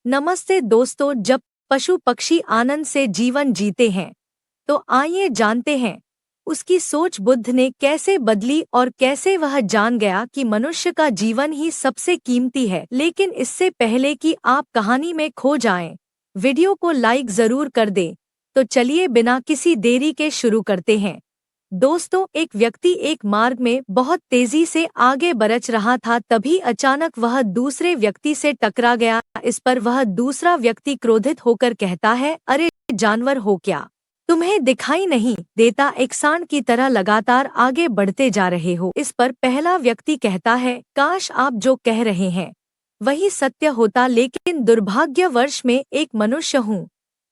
नमस्ते दोस्तों, जब पशु पक्षी आनंद से जीवन जीते हैं तो आइए जानते हैं उसकी सोच बुद्ध ने कैसे बदली और कैसे वह जान गया कि मनुष्य का जीवन ही सबसे कीमती है। लेकिन इससे पहले कि आप कहानी में खो जाएं, वीडियो को लाइक जरूर कर दें। तो चलिए बिना किसी देरी के शुरू करते हैं। दोस्तों, एक व्यक्ति एक मार्ग में बहुत तेजी से आगे बढ़ रहा था। तभी अचानक वह दूसरे व्यक्ति से टकरा गया। इस पर वह दूसरा व्यक्ति क्रोधित होकर कहता है, अरे जानवर हो क्या, तुम्हें दिखाई नहीं देता, एक सांड की तरह लगातार आगे बढ़ते जा रहे हो। इस पर पहला व्यक्ति कहता है, काश आप जो कह रहे हैं वही सत्य होता, लेकिन दुर्भाग्यवश मैं एक मनुष्य हूँ।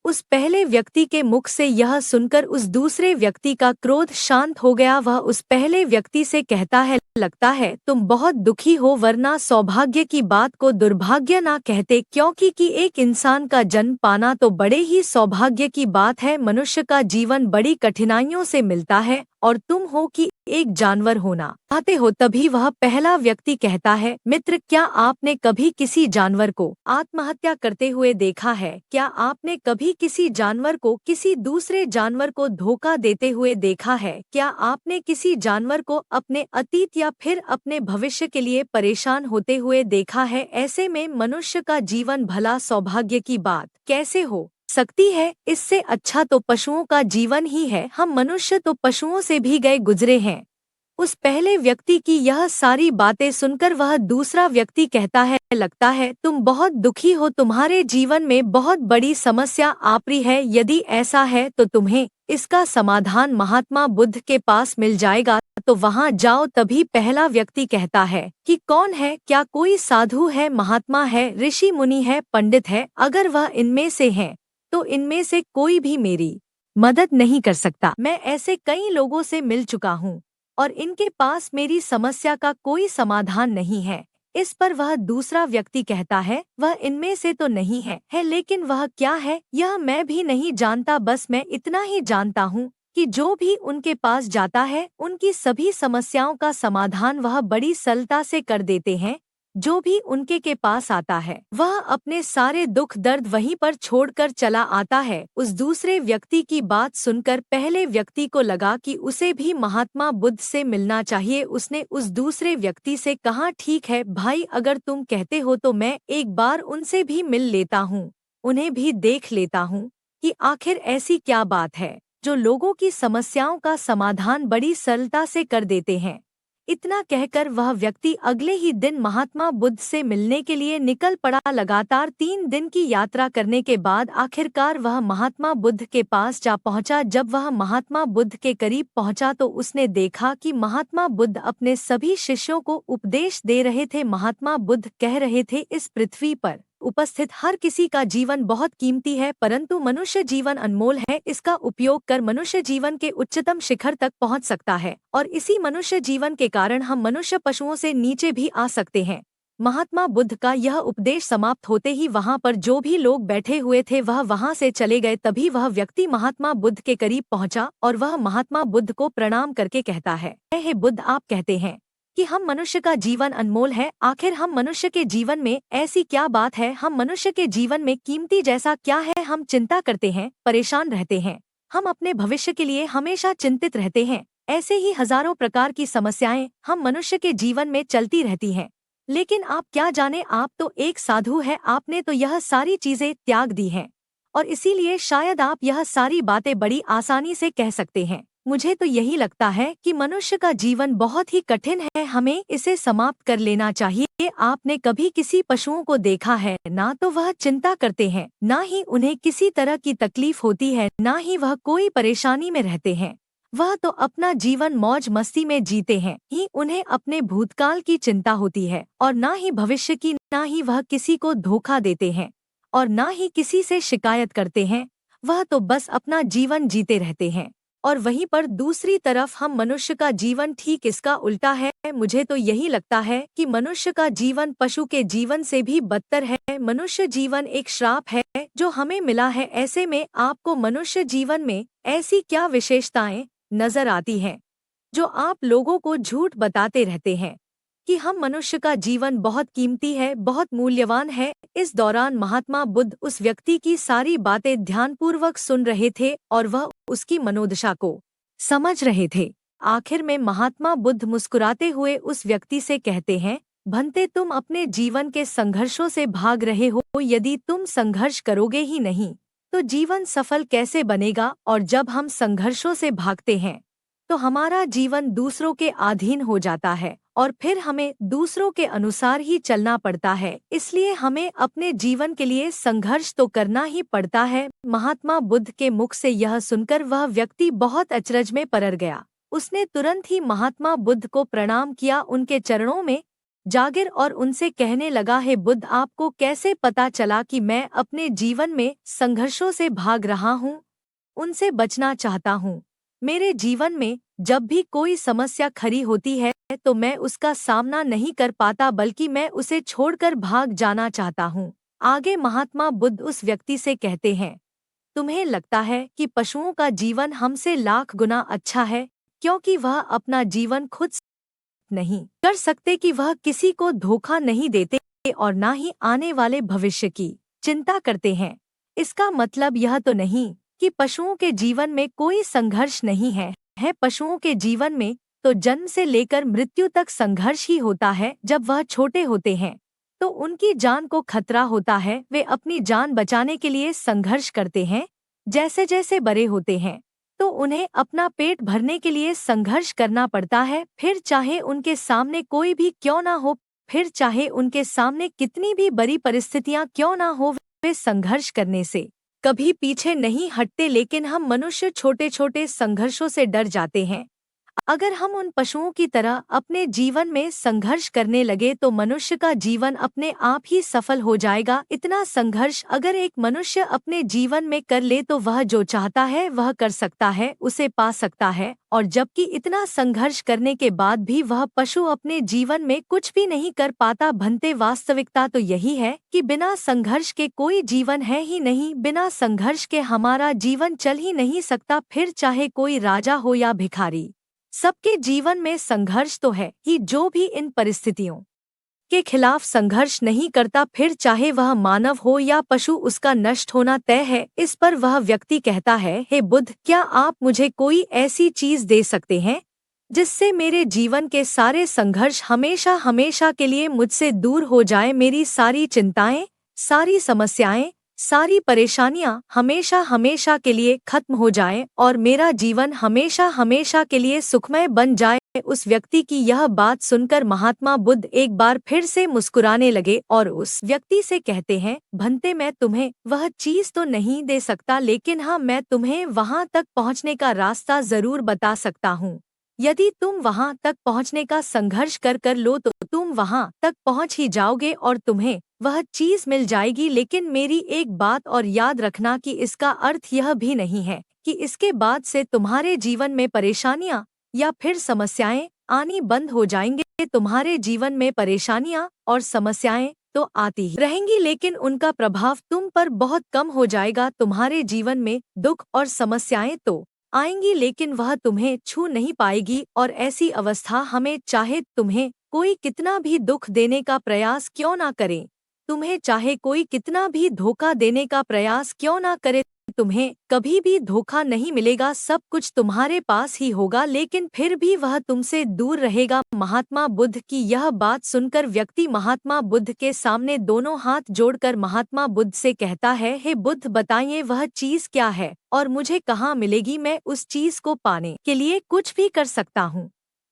उस पहले व्यक्ति के मुख से यह सुनकर उस दूसरे व्यक्ति का क्रोध शांत हो गया। वह उस पहले व्यक्ति से कहता है, लगता है तुम बहुत दुखी हो, वरना सौभाग्य की बात को दुर्भाग्य ना कहते, क्योंकि कि एक इंसान का जन्म पाना तो बड़े ही सौभाग्य की बात है। मनुष्य का जीवन बड़ी कठिनाइयों से मिलता है और तुम हो कि एक जानवर होना चाहते हो। तभी वह पहला व्यक्ति कहता है, मित्र, क्या आपने कभी किसी जानवर को आत्महत्या करते हुए देखा है? क्या आपने कभी किसी जानवर को किसी दूसरे जानवर को धोखा देते हुए देखा है? क्या आपने किसी जानवर को अपने अतीत या फिर अपने भविष्य के लिए परेशान होते हुए देखा है? ऐसे में मनुष्य का जीवन भला सौभाग्य की बात कैसे हो सकती है? इससे अच्छा तो पशुओं का जीवन ही है। हम मनुष्य तो पशुओं से भी गए गुजरे हैं। उस पहले व्यक्ति की यह सारी बातें सुनकर वह दूसरा व्यक्ति कहता है, लगता है तुम बहुत दुखी हो, तुम्हारे जीवन में बहुत बड़ी समस्या आ रही है। यदि ऐसा है तो तुम्हें इसका समाधान महात्मा बुद्ध के पास मिल जाएगा, तो वहां जाओ। तभी पहला व्यक्ति कहता है कि कौन है? क्या कोई साधु है, महात्मा है, ऋषि मुनि है, पंडित है? अगर वह इनमें से है तो इनमें से कोई भी मेरी मदद नहीं कर सकता। मैं ऐसे कई लोगों से मिल चुका हूँ और इनके पास मेरी समस्या का कोई समाधान नहीं है। इस पर वह दूसरा व्यक्ति कहता है, वह इनमें से तो नहीं है, लेकिन वह क्या है यह मैं भी नहीं जानता। बस मैं इतना ही जानता हूँ कि जो भी उनके पास जाता है उनकी सभी समस्याओं का समाधान वह बड़ी सरलता से कर देते हैं। जो भी उनके के पास आता है वह अपने सारे दुख दर्द वहीं पर छोड़कर चला आता है। उस दूसरे व्यक्ति की बात सुनकर पहले व्यक्ति को लगा कि उसे भी महात्मा बुद्ध से मिलना चाहिए। उसने उस दूसरे व्यक्ति से कहा, ठीक है भाई, अगर तुम कहते हो तो मैं एक बार उनसे भी मिल लेता हूँ, उन्हें भी देख लेता हूँ कि आखिर ऐसी क्या बात है जो लोगों की समस्याओं का समाधान बड़ी सरलता से कर देते हैं। इतना कहकर वह व्यक्ति अगले ही दिन महात्मा बुद्ध से मिलने के लिए निकल पड़ा। लगातार 3 दिन की यात्रा करने के बाद आखिरकार वह महात्मा बुद्ध के पास जा पहुंचा। जब वह महात्मा बुद्ध के करीब पहुंचा तो उसने देखा कि महात्मा बुद्ध अपने सभी शिष्यों को उपदेश दे रहे थे। महात्मा बुद्ध कह रहे थे, इस पृथ्वी पर उपस्थित हर किसी का जीवन बहुत कीमती है, परंतु मनुष्य जीवन अनमोल है। इसका उपयोग कर मनुष्य जीवन के उच्चतम शिखर तक पहुंच सकता है और इसी मनुष्य जीवन के कारण हम मनुष्य पशुओं से नीचे भी आ सकते हैं। महात्मा बुद्ध का यह उपदेश समाप्त होते ही वहां पर जो भी लोग बैठे हुए थे वह वहां से चले गए। तभी वह व्यक्ति महात्मा बुद्ध के करीब पहुंचा और वह महात्मा बुद्ध को प्रणाम करके कहता है, हे बुद्ध, आप कहते हैं कि हम मनुष्य का जीवन अनमोल है। आखिर हम मनुष्य के जीवन में ऐसी क्या बात है? हम मनुष्य के जीवन में कीमती जैसा क्या है? हम चिंता करते हैं, परेशान रहते हैं, हम अपने भविष्य के लिए हमेशा चिंतित रहते हैं। ऐसे ही हजारों प्रकार की समस्याएं हम मनुष्य के जीवन में चलती रहती हैं। लेकिन आप क्या जाने, आप तो एक साधु है, आपने तो यह सारी चीजें त्याग दी हैं और इसीलिए शायद आप यह सारी बातें बड़ी आसानी से कह सकते हैं। मुझे तो यही लगता है कि मनुष्य का जीवन बहुत ही कठिन है, हमें इसे समाप्त कर लेना चाहिए। आपने कभी किसी पशुओं को देखा है? ना तो वह चिंता करते हैं, ना ही उन्हें किसी तरह की तकलीफ होती है, ना ही वह कोई परेशानी में रहते हैं। वह तो अपना जीवन मौज मस्ती में जीते हैं ही उन्हें अपने भूतकाल की चिंता होती है और ना ही भविष्य की। ना ही वह किसी को धोखा देते हैं और ना ही किसी से शिकायत करते हैं। वह तो बस अपना जीवन जीते रहते हैं। और वहीं पर दूसरी तरफ हम मनुष्य का जीवन ठीक इसका उल्टा है। मुझे तो यही लगता है कि मनुष्य का जीवन पशु के जीवन से भी बदतर है। मनुष्य जीवन एक श्राप है जो हमें मिला है। ऐसे में आपको मनुष्य जीवन में ऐसी क्या विशेषताएं नजर आती हैं जो आप लोगों को झूठ बताते रहते हैं? कि हम मनुष्य का जीवन बहुत कीमती है, बहुत मूल्यवान है। इस दौरान महात्मा बुद्ध उस व्यक्ति की सारी बातें ध्यानपूर्वक सुन रहे थे और वह उसकी मनोदशा को समझ रहे थे। आखिर में महात्मा बुद्ध मुस्कुराते हुए उस व्यक्ति से कहते हैं, भंते, तुम अपने जीवन के संघर्षों से भाग रहे हो। यदि तुम संघर्ष करोगे ही नहीं तो जीवन सफल कैसे बनेगा? और जब हम संघर्षों से भागते हैं तो हमारा जीवन दूसरों के अधीन हो जाता है और फिर हमें दूसरों के अनुसार ही चलना पड़ता है। इसलिए हमें अपने जीवन के लिए संघर्ष तो करना ही पड़ता है। महात्मा बुद्ध के मुख से यह सुनकर वह व्यक्ति बहुत अचरज में पड़ गया। उसने तुरंत ही महात्मा बुद्ध को प्रणाम किया, उनके चरणों में जागिर और उनसे कहने लगा, हे बुद्ध, आपको कैसे पता चला कि मैं अपने जीवन में संघर्षों से भाग रहा हूँ, उनसे बचना चाहता हूँ? मेरे जीवन में जब भी कोई समस्या खड़ी होती है तो मैं उसका सामना नहीं कर पाता, बल्कि मैं उसे छोड़कर भाग जाना चाहता हूँ। आगे महात्मा बुद्ध उस व्यक्ति से कहते हैं, तुम्हें लगता है कि पशुओं का जीवन हमसे लाख गुना अच्छा है, क्योंकि वह अपना जीवन खुद नहीं कर सकते, कि वह किसी को धोखा नहीं देते और ना ही आने वाले भविष्य की चिंता करते हैं। इसका मतलब यह तो नहीं कि पशुओं के जीवन में कोई संघर्ष नहीं है। पशुओं के जीवन में तो जन्म से लेकर मृत्यु तक संघर्ष ही होता है। जब वह छोटे होते हैं तो उनकी जान को खतरा होता है, वे अपनी जान बचाने के लिए संघर्ष करते हैं। जैसे जैसे बड़े होते हैं तो उन्हें अपना पेट भरने के लिए संघर्ष करना पड़ता है, फिर चाहे उनके सामने कोई भी क्यों ना हो, फिर चाहे उनके सामने कितनी भी बड़ी परिस्थितियां क्यों ना हो, वे संघर्ष करने से कभी पीछे नहीं हटते। लेकिन हम मनुष्य छोटे छोटे संघर्षों से डर जाते हैं। अगर हम उन पशुओं की तरह अपने जीवन में संघर्ष करने लगे तो मनुष्य का जीवन अपने आप ही सफल हो जाएगा। इतना संघर्ष अगर एक मनुष्य अपने जीवन में कर ले तो वह जो चाहता है वह कर सकता है, उसे पा सकता है। और जबकि इतना संघर्ष करने के बाद भी वह पशु अपने जीवन में कुछ भी नहीं कर पाता। भंते, वास्तविकता तो यही है कि बिना संघर्ष के कोई जीवन है ही नहीं। बिना संघर्ष के हमारा जीवन चल ही नहीं सकता। फिर चाहे कोई राजा हो या भिखारी, सबके जीवन में संघर्ष तो है ही। जो भी इन परिस्थितियों के खिलाफ संघर्ष नहीं करता, फिर चाहे वह मानव हो या पशु, उसका नष्ट होना तय है। इस पर वह व्यक्ति कहता है, हे बुद्ध, क्या आप मुझे कोई ऐसी चीज दे सकते हैं जिससे मेरे जीवन के सारे संघर्ष हमेशा हमेशा के लिए मुझसे दूर हो जाए? मेरी सारी चिंताएं, सारी समस्याएं, सारी परेशानियां हमेशा हमेशा के लिए खत्म हो जाएं और मेरा जीवन हमेशा हमेशा के लिए सुखमय बन जाए। उस व्यक्ति की यह बात सुनकर महात्मा बुद्ध एक बार फिर से मुस्कुराने लगे और उस व्यक्ति से कहते हैं, भंते, मैं तुम्हें वह चीज तो नहीं दे सकता, लेकिन हाँ, मैं तुम्हें वहां तक पहुंचने का रास्ता जरूर बता सकता हूँ। यदि तुम वहां तक पहुंचने का संघर्ष कर लो तो तुम वहां तक पहुंच ही जाओगे और तुम्हें वह चीज मिल जाएगी। लेकिन मेरी एक बात और याद रखना कि इसका अर्थ यह भी नहीं है कि इसके बाद से तुम्हारे जीवन में परेशानियां या फिर समस्याएं आनी बंद हो जाएंगे। तुम्हारे जीवन में परेशानियां और समस्याएं तो आती ही रहेंगी, लेकिन उनका प्रभाव तुम पर बहुत कम हो जाएगा। तुम्हारे जीवन में दुख और समस्याएं तो आएंगी, लेकिन वह तुम्हें छू नहीं पाएगी। और ऐसी अवस्था हमें, चाहे तुम्हें कोई कितना भी दुख देने का प्रयास क्यों ना करे, तुम्हें चाहे कोई कितना भी धोखा देने का प्रयास क्यों ना करे, तुम्हें कभी भी धोखा नहीं मिलेगा। सब कुछ तुम्हारे पास ही होगा, लेकिन फिर भी वह तुमसे दूर रहेगा। महात्मा बुद्ध की यह बात सुनकर व्यक्ति महात्मा बुद्ध के सामने दोनों हाथ जोड़कर महात्मा बुद्ध से कहता है, हे बुद्ध, बताइए वह चीज क्या है और मुझे कहाँ मिलेगी? मैं उस चीज को पाने के लिए कुछ भी कर सकता हूँ।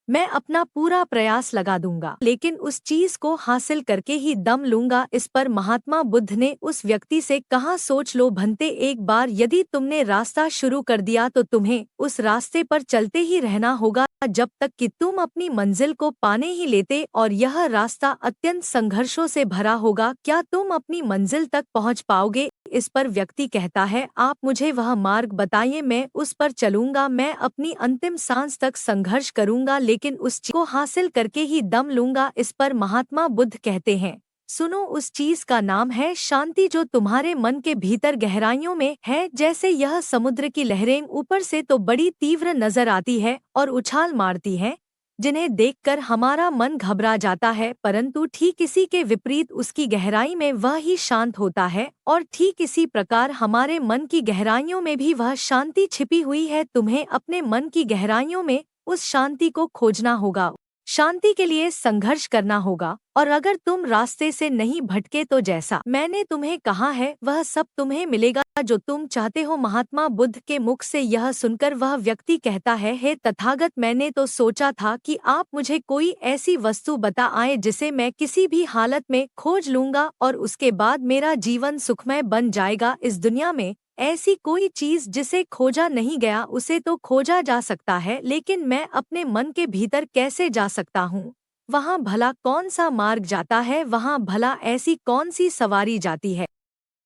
मैं अपना पूरा प्रयास लगा दूंगा, लेकिन उस चीज को हासिल करके ही दम लूंगा। इस पर महात्मा बुद्ध ने उस व्यक्ति से कहा, सोच लो भंते, एक बार यदि तुमने रास्ता शुरू कर दिया तो तुम्हें उस रास्ते पर चलते ही रहना होगा जब तक कि तुम अपनी मंजिल को पाने ही लेते, और यह रास्ता अत्यंत संघर्षों से भरा होगा। क्या तुम अपनी मंजिल तक पहुंच पाओगे? इस पर व्यक्ति कहता है, आप मुझे वह मार्ग बताइए, मैं उस पर चलूंगा। मैं अपनी अंतिम सांस तक संघर्ष करूंगा, लेकिन उस चीज को हासिल करके ही दम लूंगा। इस पर महात्मा बुद्ध कहते हैं, सुनो, उस चीज का नाम है शांति, जो तुम्हारे मन के भीतर गहराइयों में है। जैसे यह समुद्र की लहरें ऊपर से तो बड़ी तीव्र नजर आती है और उछाल मारती है, जिन्हें देखकर हमारा मन घबरा जाता है, परंतु ठीक इसी के विपरीत उसकी गहराई में वह ही शांत होता है, और ठीक इसी प्रकार हमारे मन की गहराइयों में भी वह शांति छिपी हुई है। तुम्हें अपने मन की गहराइयों में उस शांति को खोजना होगा, शांति के लिए संघर्ष करना होगा, और अगर तुम रास्ते से नहीं भटके तो जैसा मैंने तुम्हें कहा है वह सब तुम्हें मिलेगा जो तुम चाहते हो। महात्मा बुद्ध के मुख से यह सुनकर वह व्यक्ति कहता है, हे तथागत, मैंने तो सोचा था कि आप मुझे कोई ऐसी वस्तु बता आए जिसे मैं किसी भी हालत में खोज लूंगा और उसके बाद मेरा जीवन सुखमय बन जाएगा। इस दुनिया में ऐसी कोई चीज जिसे खोजा नहीं गया उसे तो खोजा जा सकता है, लेकिन मैं अपने मन के भीतर कैसे जा सकता हूँ? वहाँ भला कौन सा मार्ग जाता है? वहाँ भला ऐसी कौन सी सवारी जाती है?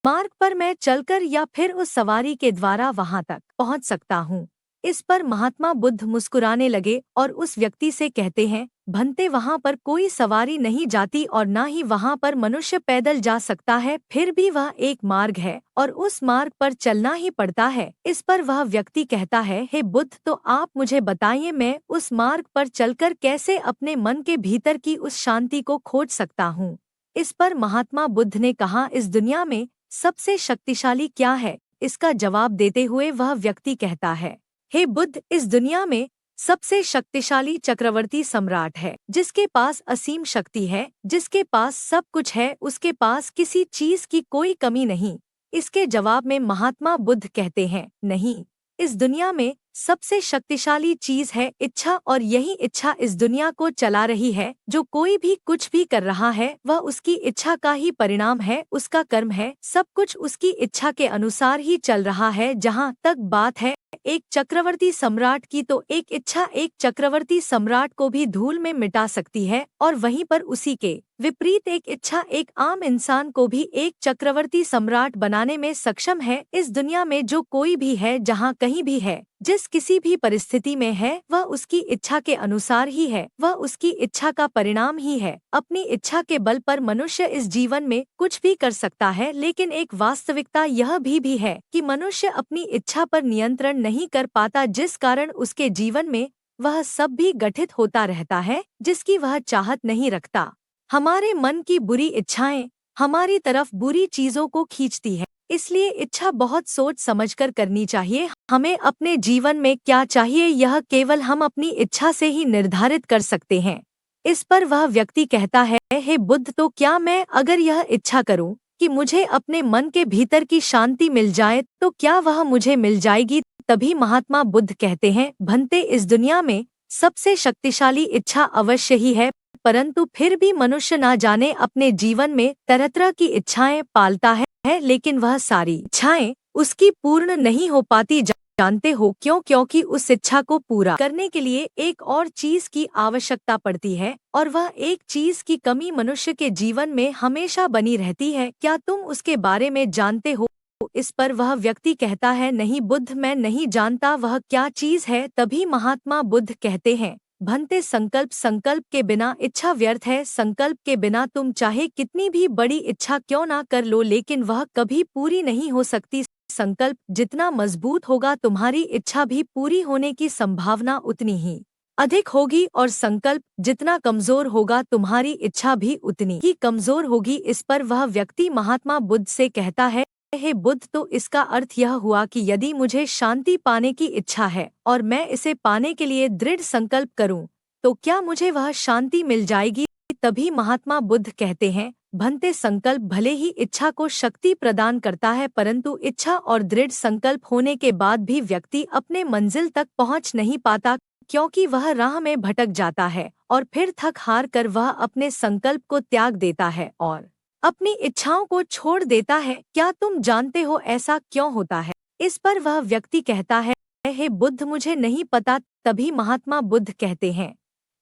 मार्ग पर मैं चलकर या फिर उस सवारी के द्वारा वहां तक पहुंच सकता हूँ। इस पर महात्मा बुद्ध मुस्कुराने लगे और उस व्यक्ति से कहते हैं, भंते, वहां पर कोई सवारी नहीं जाती और ना ही वहां पर मनुष्य पैदल जा सकता है, फिर भी वह एक मार्ग है और उस मार्ग पर चलना ही पड़ता है। इस पर वह व्यक्ति कहता है, हे बुद्ध, तो आप मुझे बताइए, मैं उस मार्ग पर चलकर कैसे अपने मन के भीतर की उस शांति को खोज सकता हूँ? इस पर महात्मा बुद्ध ने कहा, इस दुनिया में सबसे शक्तिशाली क्या है? इसका जवाब देते हुए वह व्यक्ति कहता है, हे बुद्ध, इस दुनिया में सबसे शक्तिशाली चक्रवर्ती सम्राट है, जिसके पास असीम शक्ति है, जिसके पास सब कुछ है, उसके पास किसी चीज की कोई कमी नहीं। इसके जवाब में महात्मा बुद्ध कहते हैं, नहीं, इस दुनिया में सबसे शक्तिशाली चीज है इच्छा, और यही इच्छा इस दुनिया को चला रही है। जो कोई भी कुछ भी कर रहा है वह उसकी इच्छा का ही परिणाम है, उसका कर्म है, सब कुछ उसकी इच्छा के अनुसार ही चल रहा है। जहाँ तक बात है एक चक्रवर्ती सम्राट की, तो एक इच्छा एक चक्रवर्ती सम्राट को भी धूल में मिटा सकती है, और वहीं पर उसी के विपरीत एक इच्छा एक आम इंसान को भी एक चक्रवर्ती सम्राट बनाने में सक्षम है। इस दुनिया में जो कोई भी है, जहाँ कहीं भी है, जिस किसी भी परिस्थिति में है, वह उसकी इच्छा के अनुसार ही है, वह उसकी इच्छा का परिणाम ही है। अपनी इच्छा के बल पर मनुष्य इस जीवन में कुछ भी कर सकता है, लेकिन एक वास्तविकता यह भी है कि मनुष्य अपनी इच्छा पर नियंत्रण नहीं कर पाता, जिस कारण उसके जीवन में वह सब भी गठित होता रहता है जिसकी वह चाहत नहीं रखता। हमारे मन की बुरी इच्छाएं हमारी तरफ बुरी चीजों को खींचती है, इसलिए इच्छा बहुत सोच समझकर करनी चाहिए। हमें अपने जीवन में क्या चाहिए यह केवल हम अपनी इच्छा से ही निर्धारित कर सकते हैं। इस पर वह व्यक्ति कहता है, हे बुद्ध, तो क्या मैं अगर यह इच्छा करूं कि मुझे अपने मन के भीतर की शांति मिल जाए, तो क्या वह मुझे मिल जाएगी? तभी महात्मा बुद्ध कहते हैं, भंते, इस दुनिया में सबसे शक्तिशाली इच्छा अवश्य ही है, परंतु फिर भी मनुष्य ना जाने अपने जीवन में तरह तरह की इच्छाएं पालता है, लेकिन वह सारी इच्छाएं उसकी पूर्ण नहीं हो पाती। जानते हो क्यों? क्योंकि उस इच्छा को पूरा करने के लिए एक और चीज की आवश्यकता पड़ती है, और वह एक चीज की कमी मनुष्य के जीवन में हमेशा बनी रहती है। क्या तुम उसके बारे में जानते हो? इस पर वह व्यक्ति कहता है, नहीं बुद्ध, मैं नहीं जानता वह क्या चीज है। तभी महात्मा बुद्ध कहते हैं, भंते, संकल्प के बिना इच्छा व्यर्थ है। संकल्प के बिना तुम चाहे कितनी भी बड़ी इच्छा क्यों ना कर लो, लेकिन वह कभी पूरी नहीं हो सकती। संकल्प जितना मजबूत होगा, तुम्हारी इच्छा भी पूरी होने की संभावना उतनी ही अधिक होगी, और संकल्प जितना कमजोर होगा, तुम्हारी इच्छा भी उतनी ही कमजोर होगी। इस पर वह व्यक्ति महात्मा बुद्ध से कहता है, हे बुद्ध, तो इसका अर्थ यह हुआ कि यदि मुझे शांति पाने की इच्छा है और मैं इसे पाने के लिए दृढ़ संकल्प करूं, तो क्या मुझे वह शांति मिल जाएगी? तभी महात्मा बुद्ध कहते हैं, भंते, संकल्प भले ही इच्छा को शक्ति प्रदान करता है, परंतु इच्छा और दृढ़ संकल्प होने के बाद भी व्यक्ति अपने मंजिल तक पहुंच नहीं पाता, क्योंकि वह राह में भटक जाता है और फिर थक हार कर वह अपने संकल्प को त्याग देता है और अपनी इच्छाओं को छोड़ देता है। क्या तुम जानते हो ऐसा क्यों होता है? इस पर वह व्यक्ति कहता है, हे बुद्ध, मुझे नहीं पता। तभी महात्मा बुद्ध कहते हैं,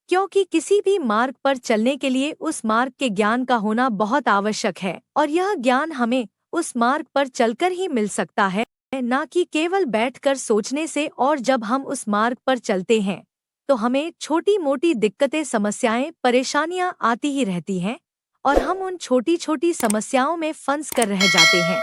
क्योंकि किसी भी मार्ग पर चलने के लिए उस मार्ग के ज्ञान का होना बहुत आवश्यक है, और यह ज्ञान हमें उस मार्ग पर चलकर ही मिल सकता है, ना कि केवल बैठकर सोचने से। और जब हम उस मार्ग पर चलते हैं तो हमें छोटी मोटी दिक्कतें, समस्याएं, परेशानियां आती ही रहती हैं, और हम उन छोटी छोटी समस्याओं में फंस कर रह जाते हैं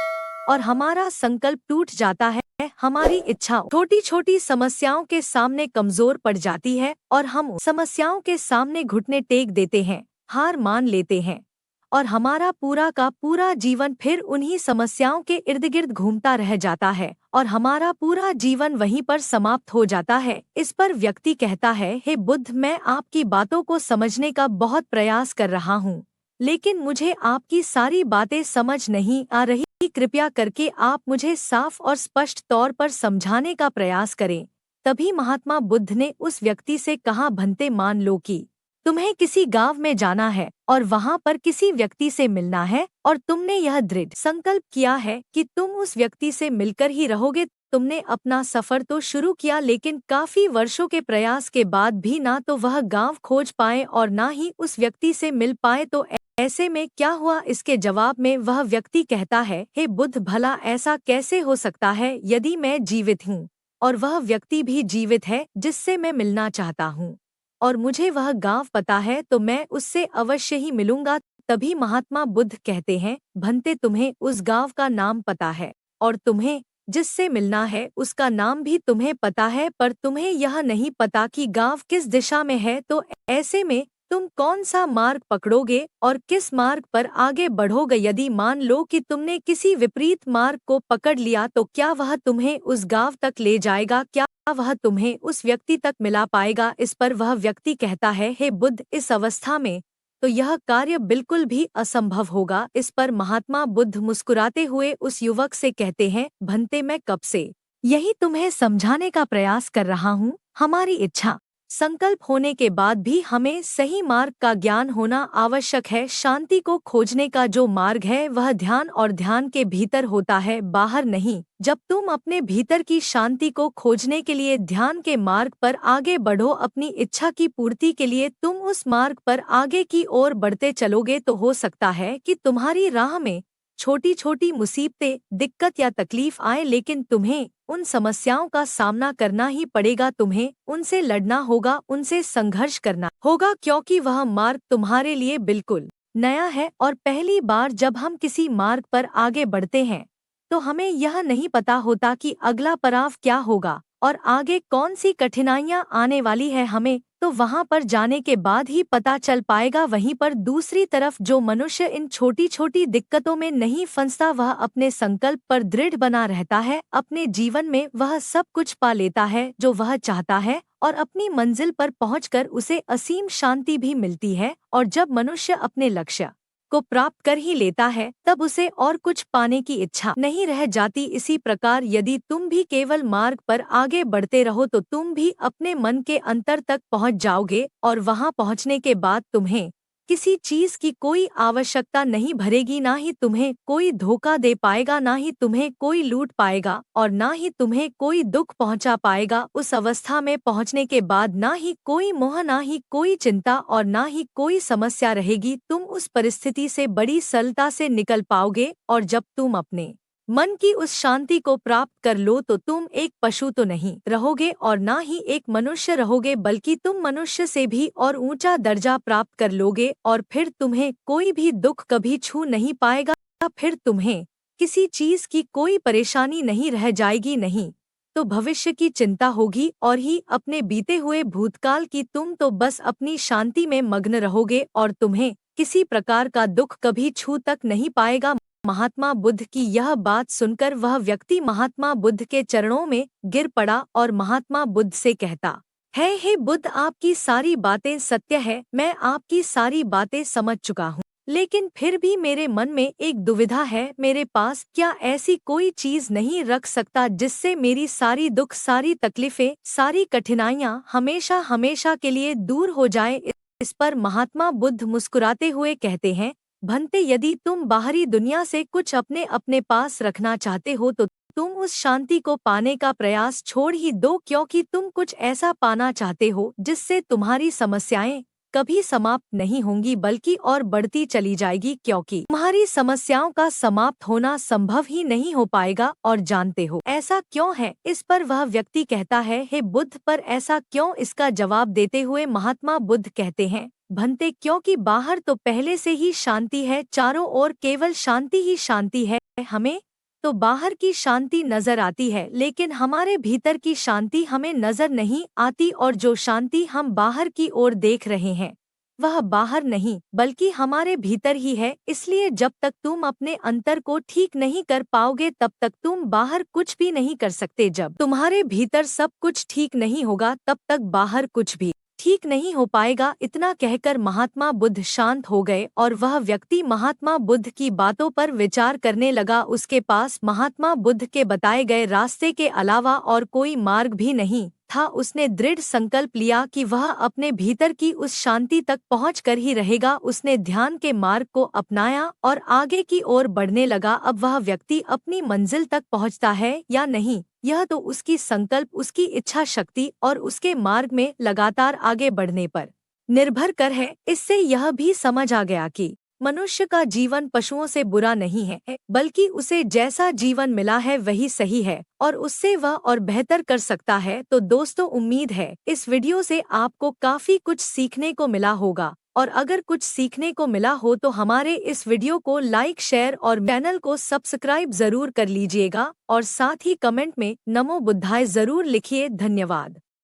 और हमारा संकल्प टूट जाता है। हमारी इच्छा छोटी छोटी समस्याओं के सामने कमजोर पड़ जाती है और हम समस्याओं के सामने घुटने टेक देते हैं, हार मान लेते हैं और हमारा पूरा का पूरा जीवन फिर उन्हीं समस्याओं के इर्द गिर्द घूमता रह जाता है और हमारा पूरा जीवन वहीं पर समाप्त हो जाता है। इस पर व्यक्ति कहता है, हे बुद्ध, मैं आपकी बातों को समझने का बहुत प्रयास कर रहा हूँ, लेकिन मुझे आपकी सारी बातें समझ नहीं आ रही। कृपया करके आप मुझे साफ और स्पष्ट तौर पर समझाने का प्रयास करें। तभी महात्मा बुद्ध ने उस व्यक्ति से कहा, भंते, मान लो कि तुम्हें किसी गांव में जाना है और वहां पर किसी व्यक्ति से मिलना है और तुमने यह दृढ़ संकल्प किया है कि तुम उस व्यक्ति से मिलकर ही रहोगे। तुमने अपना सफर तो शुरू किया, लेकिन काफी वर्षों के प्रयास के बाद भी ना तो वह गांव खोज पाए और ना ही उस व्यक्ति से मिल पाए। तो ऐसे में क्या हुआ? इसके जवाब में वह व्यक्ति कहता है, हे बुद्ध, भला ऐसा कैसे हो सकता है? यदि मैं जीवित हूँ और वह व्यक्ति भी जीवित है जिससे मैं मिलना चाहता हूँ और मुझे वह गांव पता है, तो मैं उससे अवश्य ही मिलूंगा। तभी महात्मा बुद्ध कहते हैं, भंते, तुम्हें उस गांव का नाम पता है और तुम्हें जिससे मिलना है उसका नाम भी तुम्हें पता है, पर तुम्हें यह नहीं पता कि गांव किस दिशा में है। तो ऐसे में तुम कौन सा मार्ग पकड़ोगे और किस मार्ग पर आगे बढ़ोगे? यदि मान लो कि तुमने किसी विपरीत मार्ग को पकड़ लिया, तो क्या वह तुम्हें उस गांव तक ले जाएगा? क्या वह तुम्हें उस व्यक्ति तक मिला पाएगा? इस पर वह व्यक्ति कहता है, हे बुद्ध, इस अवस्था में तो यह कार्य बिल्कुल भी असंभव होगा। इस पर महात्मा बुद्ध मुस्कुराते हुए उस युवक से कहते हैं, भंते, मैं कब से यही तुम्हें समझाने का प्रयास कर रहा हूँ। हमारी इच्छा संकल्प होने के बाद भी हमें सही मार्ग का ज्ञान होना आवश्यक है। शांति को खोजने का जो मार्ग है वह ध्यान और ध्यान के भीतर होता है, बाहर नहीं। जब तुम अपने भीतर की शांति को खोजने के लिए ध्यान के मार्ग पर आगे बढ़ो, अपनी इच्छा की पूर्ति के लिए तुम उस मार्ग पर आगे की ओर बढ़ते चलोगे, तो हो सकता है कि तुम्हारी राह में छोटी छोटी मुसीबतें, दिक्कत या तकलीफ आए, लेकिन तुम्हें उन समस्याओं का सामना करना ही पड़ेगा। तुम्हें उनसे लड़ना होगा, उनसे संघर्ष करना होगा, क्योंकि वह मार्ग तुम्हारे लिए बिल्कुल नया है। और पहली बार जब हम किसी मार्ग पर आगे बढ़ते हैं तो हमें यह नहीं पता होता कि अगला पड़ाव क्या होगा और आगे कौन सी कठिनाइयां आने वाली है। हमें तो वहां पर जाने के बाद ही पता चल पाएगा। वहीं पर दूसरी तरफ जो मनुष्य इन छोटी छोटी दिक्कतों में नहीं फंसता, वह अपने संकल्प पर दृढ़ बना रहता है, अपने जीवन में वह सब कुछ पा लेता है जो वह चाहता है और अपनी मंजिल पर पहुंचकर उसे असीम शांति भी मिलती है। और जब मनुष्य अपने लक्ष्य को प्राप्त कर ही लेता है, तब उसे और कुछ पाने की इच्छा नहीं रह जाती। इसी प्रकार यदि तुम भी केवल मार्ग पर आगे बढ़ते रहो तो तुम भी अपने मन के अंतर तक पहुंच जाओगे और वहां पहुंचने के बाद तुम्हें किसी चीज की कोई आवश्यकता नहीं भरेगी, ना ही तुम्हें कोई धोखा दे पाएगा, ना ही तुम्हें कोई लूट पाएगा और ना ही तुम्हें कोई दुख पहुंचा पाएगा। उस अवस्था में पहुंचने के बाद ना ही कोई मोह, ना ही कोई चिंता और ना ही कोई समस्या रहेगी। तुम उस परिस्थिति से बड़ी सरलता से निकल पाओगे और जब तुम अपने मन की उस शांति को प्राप्त कर लो तो तुम एक पशु तो नहीं रहोगे और ना ही एक मनुष्य रहोगे, बल्कि तुम मनुष्य से भी और ऊंचा दर्जा प्राप्त कर लोगे और फिर तुम्हें कोई भी दुख कभी छू नहीं पाएगा। फिर तुम्हें किसी चीज की कोई परेशानी नहीं रह जाएगी, नहीं तो भविष्य की चिंता होगी और ही अपने बीते हुए भूतकाल की। तुम तो बस अपनी शांति में मग्न रहोगे और तुम्हें किसी प्रकार का दुख कभी छू तक नहीं पाएगा। महात्मा बुद्ध की यह बात सुनकर वह व्यक्ति महात्मा बुद्ध के चरणों में गिर पड़ा और महात्मा बुद्ध से कहता है, हे बुद्ध, आपकी सारी बातें सत्य है, मैं आपकी सारी बातें समझ चुका हूँ, लेकिन फिर भी मेरे मन में एक दुविधा है। मेरे पास क्या ऐसी कोई चीज नहीं रख सकता जिससे मेरी सारी दुख, सारी तकलीफें, सारी कठिनाइयाँ हमेशा हमेशा के लिए दूर हो जाए? इस पर महात्मा बुद्ध मुस्कुराते हुए कहते हैं, भंते, यदि तुम बाहरी दुनिया से कुछ अपने अपने पास रखना चाहते हो तो तुम उस शांति को पाने का प्रयास छोड़ ही दो, क्योंकि तुम कुछ ऐसा पाना चाहते हो जिससे तुम्हारी समस्याएं कभी समाप्त नहीं होंगी बल्कि और बढ़ती चली जाएगी, क्योंकि तुम्हारी समस्याओं का समाप्त होना संभव ही नहीं हो पाएगा। और जानते हो ऐसा क्यों है? इस पर वह व्यक्ति कहता है, हे बुद्ध, पर ऐसा क्यों? इसका जवाब देते हुए महात्मा बुद्ध कहते हैं, भंते, क्योंकि बाहर तो पहले से ही शांति है, चारों ओर केवल शांति ही शांति है। हमें तो बाहर की शांति नजर आती है, लेकिन हमारे भीतर की शांति हमें नजर नहीं आती, और जो शांति हम बाहर की ओर देख रहे हैं वह बाहर नहीं बल्कि हमारे भीतर ही है। इसलिए जब तक तुम अपने अंतर को ठीक नहीं कर पाओगे तब तक तुम बाहर कुछ भी नहीं कर सकते। जब तुम्हारे भीतर सब कुछ ठीक नहीं होगा तब तक बाहर कुछ भी ठीक नहीं हो पाएगा। इतना कहकर महात्मा बुद्ध शांत हो गए और वह व्यक्ति महात्मा बुद्ध की बातों पर विचार करने लगा। उसके पास महात्मा बुद्ध के बताए गए रास्ते के अलावा और कोई मार्ग भी नहीं था। उसने दृढ़ संकल्प लिया कि वह अपने भीतर की उस शांति तक पहुँच कर ही रहेगा। उसने ध्यान के मार्ग को अपनाया और आगे की ओर बढ़ने लगा। अब वह व्यक्ति अपनी मंजिल तक पहुँचता है या नहीं, यह तो उसकी संकल्प, उसकी इच्छा शक्ति और उसके मार्ग में लगातार आगे बढ़ने पर निर्भर कर है। इससे यह भी समझ आ गया कि मनुष्य का जीवन पशुओं से बुरा नहीं है, बल्कि उसे जैसा जीवन मिला है वही सही है और उससे वह और बेहतर कर सकता है। तो दोस्तों, उम्मीद है इस वीडियो से आपको काफी कुछ सीखने को मिला होगा, और अगर कुछ सीखने को मिला हो तो हमारे इस वीडियो को लाइक, शेयर और चैनल को सब्सक्राइब जरूर कर लीजिएगा, और साथ ही कमेंट में नमो बुद्धाय जरूर लिखिए। धन्यवाद।